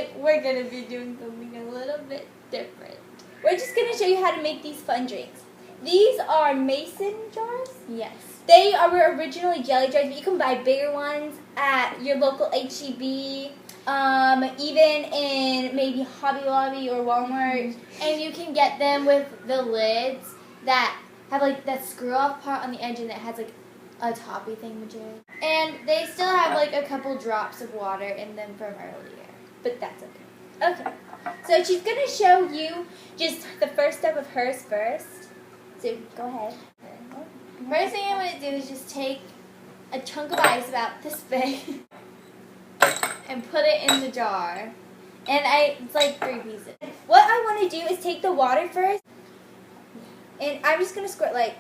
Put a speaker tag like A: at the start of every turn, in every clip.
A: today we're going to be doing something a little bit different. We're just going to show you how to make these fun drinks. These are mason jars.
B: Yes.
A: They were originally jelly jars, but you can buy bigger ones at your local H-E-B, even in maybe Hobby Lobby or Walmart.
B: And you can get them with the lids that have like that screw off part on the edge and it has like a toppy thingamajig. And they still have like a couple drops of water in them from earlier.
A: But that's okay. Okay. So she's going to show you just the first step of hers first. So go ahead.
B: First thing I'm going to do is just take a chunk of ice about this big and put it in the jar. And it's like 3 pieces.
A: What I want to do is take the water first. And I'm just going to squirt like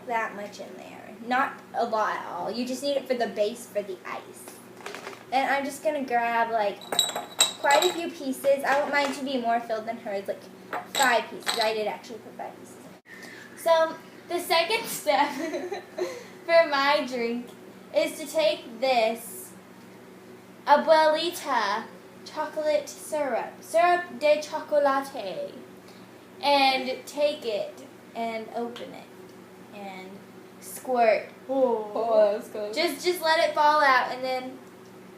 A: that much in there. Not a lot at all. You just need it for the base for the ice. And I'm just going to grab like quite a few pieces. I want mine to be more filled than hers, like 5 pieces. I did actually put 5 pieces.
B: So the second step for my drink is to take this Abuelita chocolate syrup de chocolate, and take it and open it and squirt.
A: Oh, that's good.
B: Just let it fall out, and then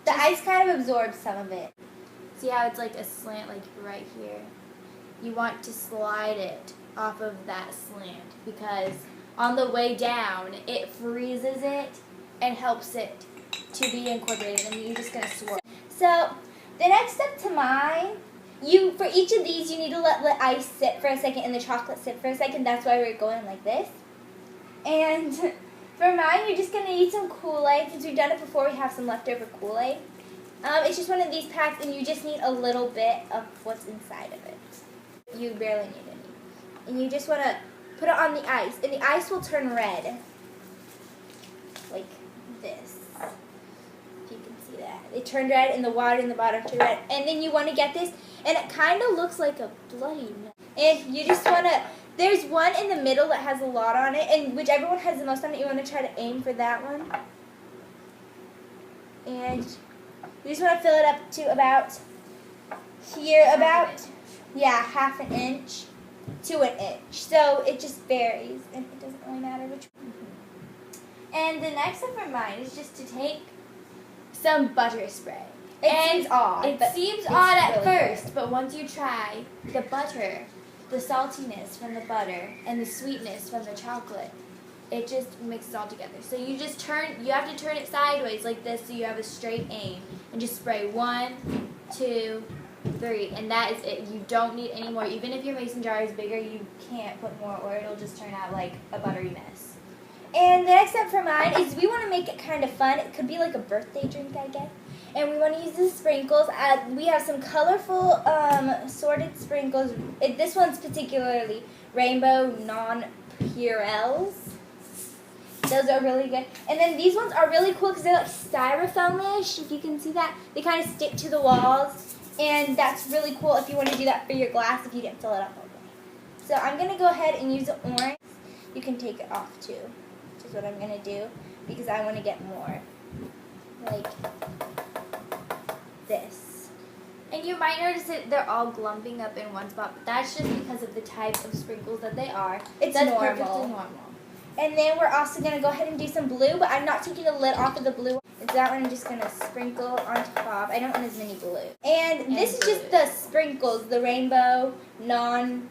A: The ice kind of absorbs some of it.
B: see how it's like a slant, like right here. You want to slide it off of that slant because on the way down it freezes it and helps it to be incorporated, and you're just gonna swirl.
A: So the next step to mine, for each of these you need to let the ice sit for a second and the chocolate sit for a second. That's why we're going like this. And for mine, you're just gonna need some Kool-Aid. Since we've done it before, we have some leftover Kool-Aid. It's just one of these packs, and you just need a little bit of what's inside of it. You barely need any. And you just want to put it on the ice, and the ice will turn red. Like this. If you can see that. It turned red, and the water in the bottom turned red. And then you want to get this, and it kind of looks like a bloody mess. And you just want to, there's one in the middle that has a lot on it, and whichever one has the most on it, you want to try to aim for that one. And you just want to fill it up to about here, half an inch to an inch. So it just varies, and it doesn't really matter which one.
B: And the next step for mine is just to take some butter spray.
A: It seems odd.
B: It seems
A: it's
B: odd at
A: really
B: first,
A: good.
B: but once you try the butter, the saltiness from the butter, and the sweetness from the chocolate, it just mixes all together. So you have to turn it sideways like this so you have a straight aim. And just spray 1, 2, 3, and that is it. You don't need any more. Even if your mason jar is bigger, you can't put more or it'll just turn out like a buttery mess.
A: And the next step for mine is we want to make it kind of fun. It could be like a birthday drink, I guess. And we want to use the sprinkles. We have some colorful sorted sprinkles. This one's particularly rainbow non-purelles. Those are really good. And then these ones are really cool because they're like styrofoam-ish, if you can see that. They kind of stick to the walls. And that's really cool if you want to do that for your glass if you didn't fill it up all the way. So I'm going to go ahead and use the orange. You can take it off too, which is what I'm going to do because I want to get more. Like this.
B: And you might notice that they're all glumping up in one spot, but that's just because of the type of sprinkles that they are.
A: That's
B: perfectly
A: normal.
B: normal.
A: And then we're also going to go ahead and do some blue, but I'm not taking the lid off of the blue. It's that one I'm just going to sprinkle on top. I don't want as many blue. And this is just the sprinkles, the rainbow non-purelle,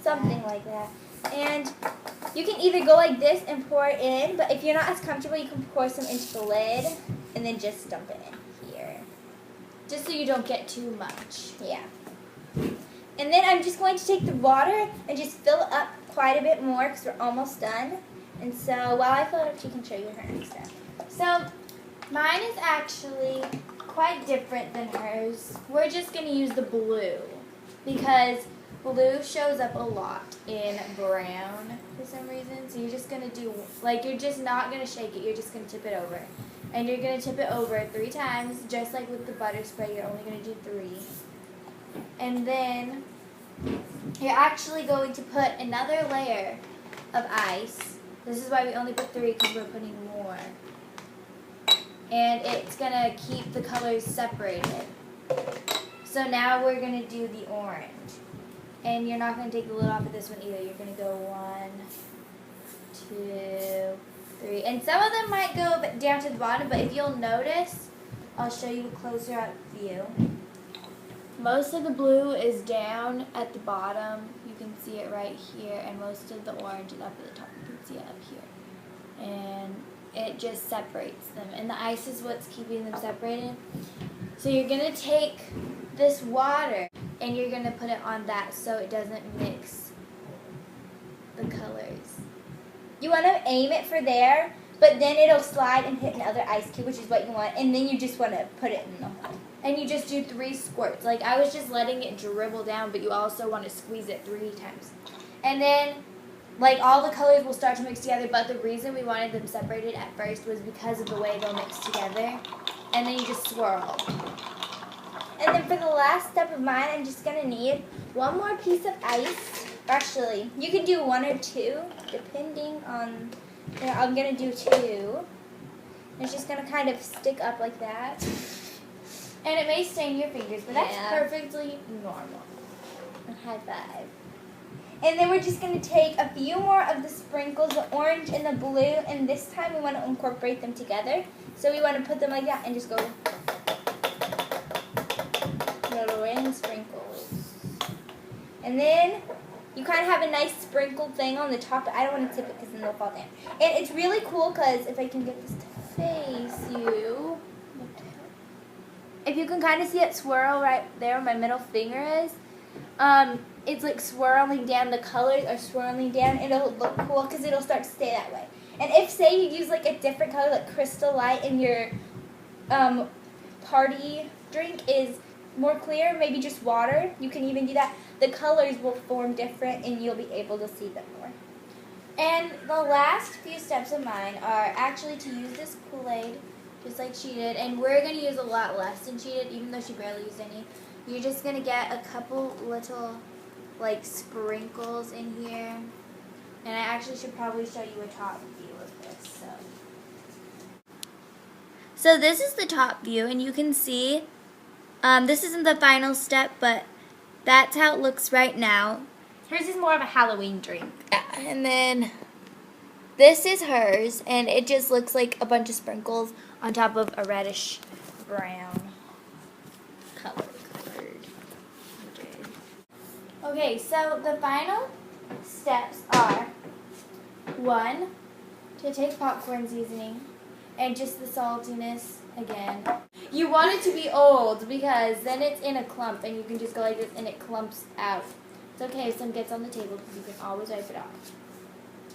A: something like that. And you can either go like this and pour it in, but if you're not as comfortable, you can pour some into the lid and then just dump it in here.
B: Just so you don't get too much.
A: Yeah. And then I'm just going to take the water and just fill it up quite a bit more because we're almost done. And so while I fill it up, she can show you her next step.
B: So mine is actually quite different than hers. We're just going to use the blue because blue shows up a lot in brown for some reason. So you're just going to do, you're just not going to shake it. You're just going to tip it over. And you're going to tip it over 3 times, just like with the butter spray. You're only going to do 3. And then you're actually going to put another layer of ice. This is why we only put 3 because we're putting more. and it's going to keep the colors separated. So now we're going to do the orange. And you're not going to take the lid off of this one either. You're going to go 1, 2, 3. And some of them might go down to the bottom, but if you'll notice, I'll show you a closer up view. Most of the blue is down at the bottom. You can see it right here. And most of the orange is up at the top. You can see it up here. And it just separates them. And the ice is what's keeping them separated. So you're going to take this water and you're going to put it on that so it doesn't mix the colors.
A: You want to aim it for there, but then it'll slide and hit another ice cube, which is what you want, and then you just want to put it in the hole.
B: And you just do 3 squirts. Like I was just letting it dribble down, but you also want to squeeze it 3 times. And then like all the colors will start to mix together, but the reason we wanted them separated at first was because of the way they'll mix together. And then you just swirl.
A: And then for the last step of mine, I'm just going to need 1 more piece of ice. Actually, you can do 1 or 2, depending on, I'm going to do 2. It's just going to kind of stick up like that.
B: And it may stain your fingers, but that's
A: Yeah.
B: perfectly normal.
A: High five. And then we're just going to take a few more of the sprinkles, the orange and the blue, and this time we want to incorporate them together. So we want to put them like that and just go little rain sprinkles. And then you kind of have a nice sprinkled thing on the top, but I don't want to tip it because then they'll fall down. And it's really cool because if I can get this to face you, if you can kind of see it swirl right there where my middle finger is, it's like swirling down, the colors are swirling down, and it'll look cool because it'll start to stay that way. And if, say, you use like a different color, like Crystal Light, and your party drink is more clear, maybe just water, you can even do that. The colors will form different, and you'll be able to see them more.
B: And the last few steps of mine are actually to use this Kool-Aid, just like she did. And we're going to use a lot less than she did, even though she barely used any. You're just going to get a couple little, like, sprinkles in here. And I actually should probably show you a top view of this. So this is the top view, and you can see, this isn't the final step, but that's how it looks right now.
A: Hers is more of a Halloween drink.
B: Yeah, and then this is hers, and it just looks like a bunch of sprinkles on top of a reddish brown color. Okay, so the final steps are 1, to take popcorn seasoning and just the saltiness again. You want it to be old because then it's in a clump and you can just go like this and it clumps out. It's okay if some gets on the table because you can always wipe it off.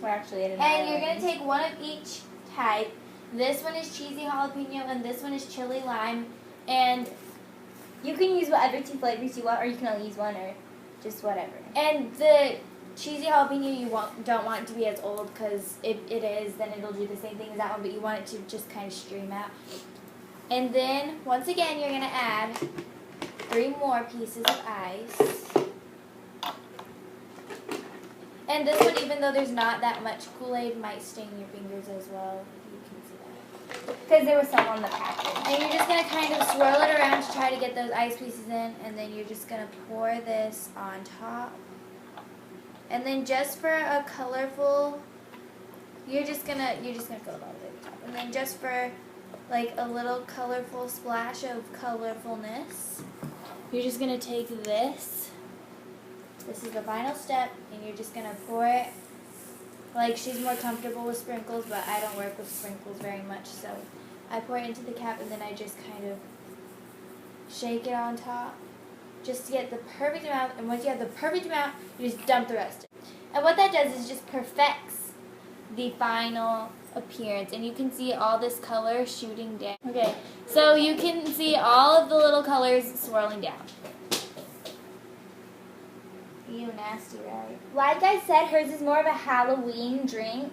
A: We're actually at
B: And you're going to take 1 of each type. This one is cheesy jalapeno and this one is chili lime. And
A: you can use whatever 2 flavors you want, or you can only use 1 or just whatever.
B: And the cheesy jalapeno you don't want it to be as old because if it is, then it'll do the same thing as that one, but you want it to just kind of stream out. And then, once again, you're going to add 3 more pieces of ice. And this one, even though there's not that much Kool-Aid, might stain your fingers as well. You can see that.
A: Because there was some on the package.
B: And you're just going to kind of swirl it around to try to get those ice pieces in, and then you're just going to pour this on top. And then just for a colorful, you're just gonna fill it all the way to the top. And then just for like a little colorful splash of colorfulness, you're just gonna take this. This is the final step, and you're just gonna pour it. Like, she's more comfortable with sprinkles, but I don't work with sprinkles very much, so I pour it into the cap, and then I just kind of shake it on top, just to get the perfect amount. And once you have the perfect amount, you just dump the rest. And what that does is just perfects the final appearance. And you can see all this color shooting down. Okay, so you can see all of the little colors swirling down. You nasty, right?
A: Like I said, hers is more of a Halloween drink.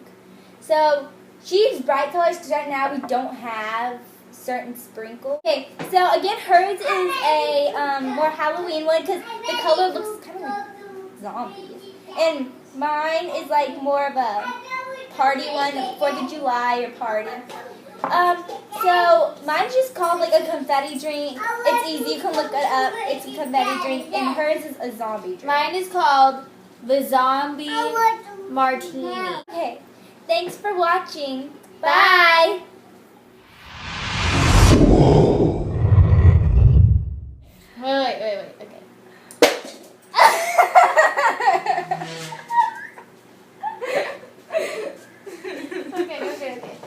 A: So she used bright colors because right now we don't have certain sprinkles. Okay, so again, hers is a more Halloween one because the color looks kind of like zombies. And mine is like more of a party one, 4th of July or party. So mine's just called like a confetti drink. It's easy. You can look it up. It's a confetti drink, and hers is a zombie drink.
B: Mine is called the Zombie Martini.
A: Okay. Thanks for watching.
B: Bye. Wait. Okay.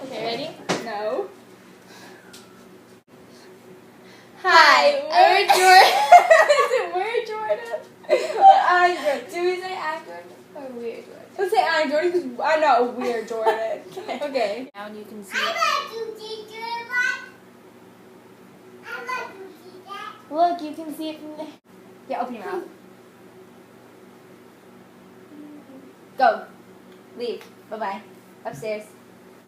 B: Okay, ready?
A: No.
B: Hi, we're Jordan.
A: We're Jordan.
B: I'm Jordan. Do we say I'm Jordan or we're Jordan?
A: Let's say I'm Jordan because I'm not weird Jordan. Okay.
B: Now you can see. Look, you can see it from there.
A: Yeah, open your mouth. Go. Leave. Bye-bye. Upstairs.